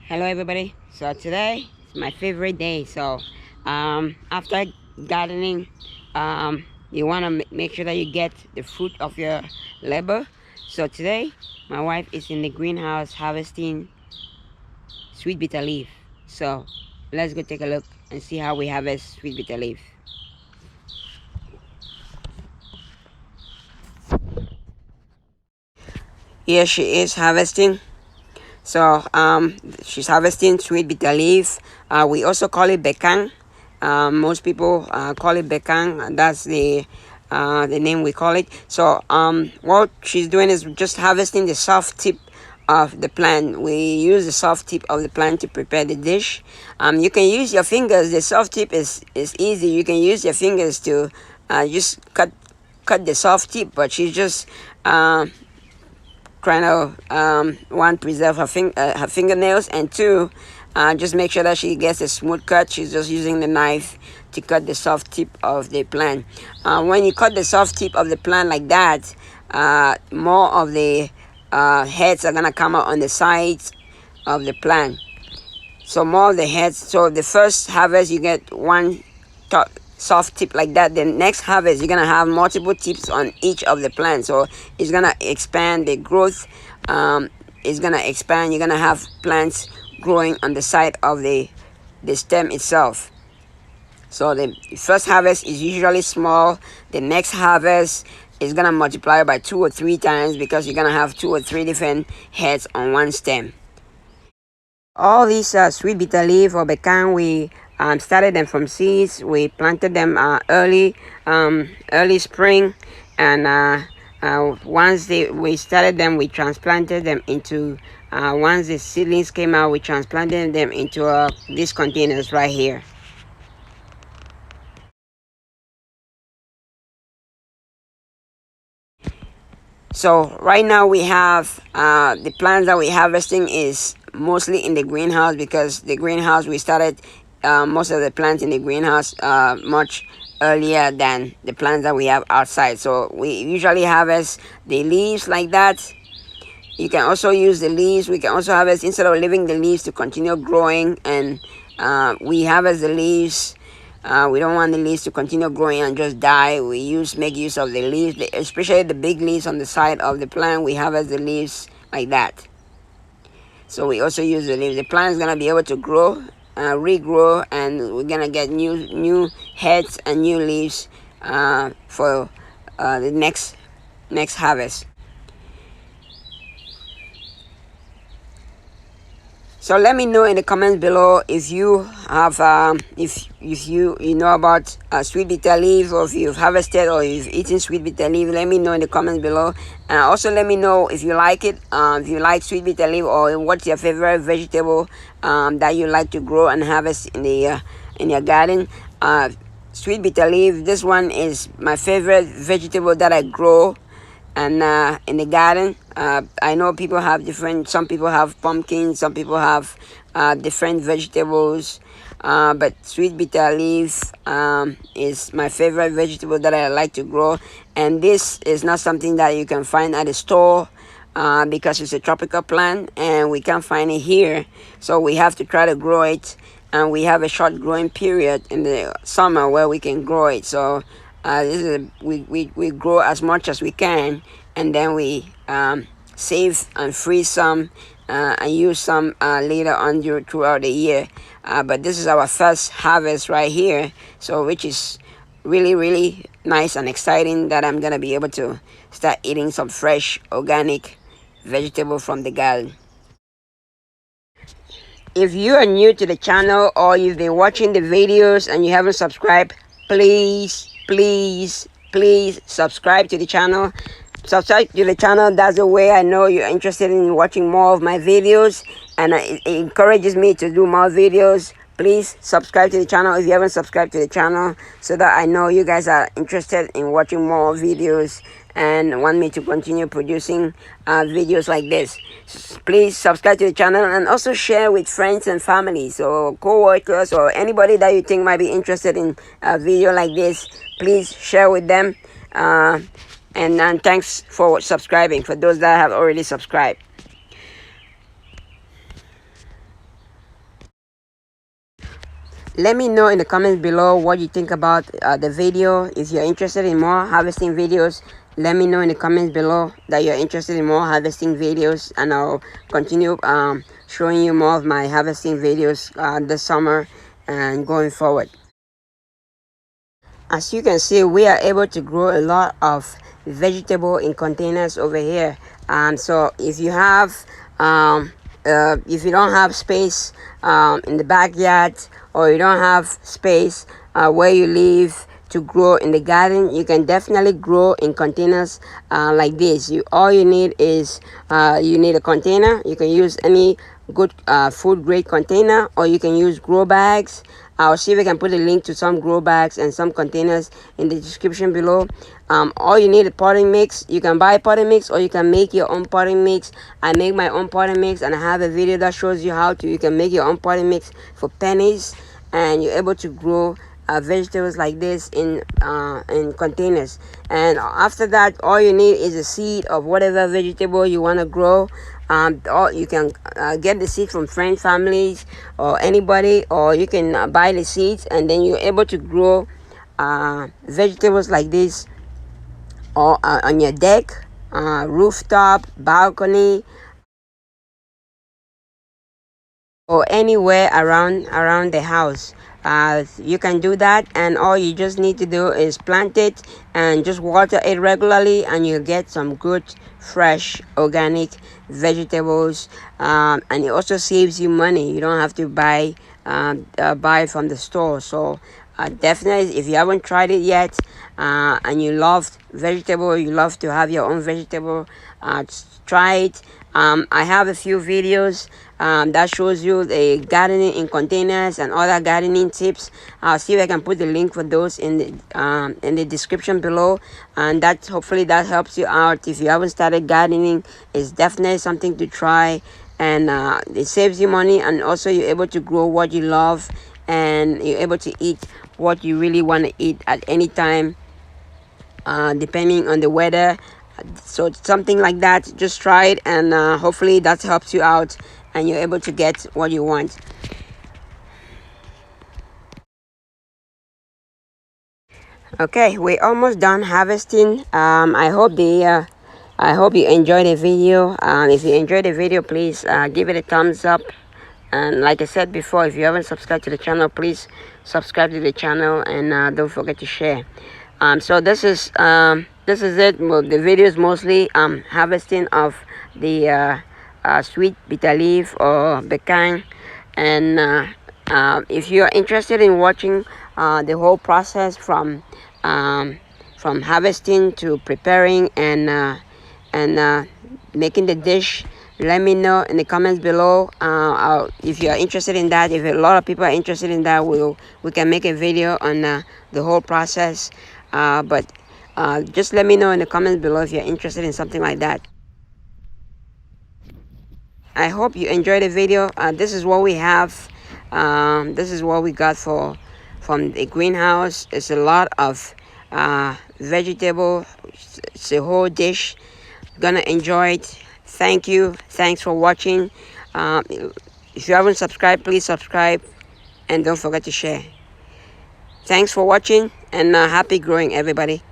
Hello everybody. So today is my favorite day. So after gardening, you want to make sure that you get the fruit of your labor. So today my wife is in the greenhouse harvesting sweet bitter leaf. So let's go take a look and see how we harvest sweet bitter leaf. Here she is harvesting. So she's harvesting sweet bitter leaf. We also call it Bekang. Most people call it Bekang. That's the name we call it. So what she's doing is just harvesting the soft tip of the plant. We use the soft tip of the plant to prepare the dish. You can use your fingers. The soft tip is easy. You can use your fingers to just cut the soft tip, but she's just trying to one, preserve her fingernails, and two, just make sure that she gets a smooth cut. She's just using the knife to cut the soft tip of the plant. When you cut the soft tip of the plant like that, more of the heads are gonna come out on the sides of the plant. So more of the heads. So the first harvest you get one soft tip like that. The next harvest you're gonna have multiple tips on each of the plants, so it's gonna expand the growth. It's gonna expand. You're gonna have plants growing on the side of the stem itself. So the first harvest is usually small. The next harvest is gonna multiply by 2 or 3 times, because you're gonna have 2 or 3 different heads on one stem. All these sweet bitter leaf or Bekang, we started them from seeds. We planted them early spring, and once we started them, we transplanted them into. Once the seedlings came out, we transplanted them into these containers right here. So right now we have the plants that we're harvesting is mostly in the greenhouse, because the greenhouse we started most of the plants in the greenhouse much earlier than the plants that we have outside. So we usually harvest the leaves like that. You can also use the leaves. We can also harvest, instead of leaving the leaves to continue growing, and we harvest the leaves. We don't want the leaves to continue growing and just die. We make use of the leaves, especially the big leaves on the side of the plant. We harvest the leaves like that. So we also use the leaves. The plant is gonna be able to grow, regrow, and we're gonna get new heads and new leaves for the next harvest. So let me know in the comments below if you have if you know about sweet bitter leaf, or if you've harvested or you've eaten sweet bitter leaf. Let me know in the comments below, and also let me know if you like it, if you like sweet bitter leaf, or what's your favorite vegetable that you like to grow and harvest in your garden. Sweet bitter leaf, this one is my favorite vegetable that I grow and in the garden. I know people have different, some people have pumpkins, some people have different vegetables, but sweet bitter leaf is my favorite vegetable that I like to grow. And this is not something that you can find at the store, because it's a tropical plant and we can't find it here, so we have to try to grow it, and we have a short growing period in the summer where we can grow it. So we grow as much as we can, and then we save and freeze some and use some later on throughout the year. But this is our first harvest right here, so which is really nice and exciting, that I'm gonna be able to start eating some fresh organic vegetable from the garden. If you are new to the channel, or you've been watching the videos and you haven't subscribed, please subscribe to the channel. Subscribe to the channel. That's the way I know you're interested in watching more of my videos, and it encourages me to do more videos. Please subscribe to the channel if you haven't subscribed to the channel, so that I know you guys are interested in watching more videos and want me to continue producing videos like this. Please subscribe to the channel, and also share with friends and family, so co-workers or anybody that you think might be interested in a video like this. Please share with them, and thanks for subscribing, for those that have already subscribed. Let me know in the comments below what you think about the video. If you're interested in more harvesting videos, let me know in the comments below that you're interested in more harvesting videos, and I'll continue showing you more of my harvesting videos this summer and going forward. As you can see, we are able to grow a lot of vegetable in containers over here. So if you have if you don't have space in the backyard, or you don't have space where you live to grow in the garden, you can definitely grow in containers like this. All you need is you need a container. You can use any good food grade container, or you can use grow bags. I'll see if I can put a link to some grow bags and some containers in the description below. All you need is potting mix. You can buy potting mix, or you can make your own potting mix. I make my own potting mix, and I have a video that shows you how to. You can make your own potting mix for pennies, and you're able to grow vegetables like this in containers. And after that, all you need is a seed of whatever vegetable you want to grow. Or you can get the seed from friends, families, or anybody, or you can buy the seeds, and then you're able to grow vegetables like this, or on your deck, rooftop, balcony, or anywhere around the house. You can do that, and all you just need to do is plant it and just water it regularly, and you'll get some good fresh organic vegetables. And it also saves you money. You don't have to buy from the store. So definitely, if you haven't tried it yet, and you love vegetable, you love to have your own vegetable, try it. I have a few videos that shows you the gardening in containers and other gardening tips. I'll see if I can put the link for those in the description below, and that hopefully that helps you out. If you haven't started gardening, it's definitely something to try, and it saves you money, and also you're able to grow what you love, and you're able to eat what you really want to eat at any time, depending on the weather. So something like that, just try it, and hopefully that helps you out, and you're able to get what you want. Okay, we're almost done harvesting. I hope you enjoyed the video. If you enjoyed the video, please give it a thumbs up, and like I said before, if you haven't subscribed to the channel, please subscribe to the channel, and don't forget to share. So this is it. Well, the video is mostly harvesting of the sweet bitter leaf, or Bekang. And if you are interested in watching the whole process from harvesting to preparing and making the dish, let me know in the comments below. If you are interested in that, if a lot of people are interested in that, we can make a video on the whole process. But just let me know in the comments below if you're interested in something like that. I hope you enjoyed the video. This is what we have. This is what we got from the greenhouse. It's a lot of vegetable. It's a whole dish. Gonna enjoy it. Thank you. Thanks for watching. If you haven't subscribed, please subscribe, and don't forget to share. Thanks for watching, and happy growing, everybody.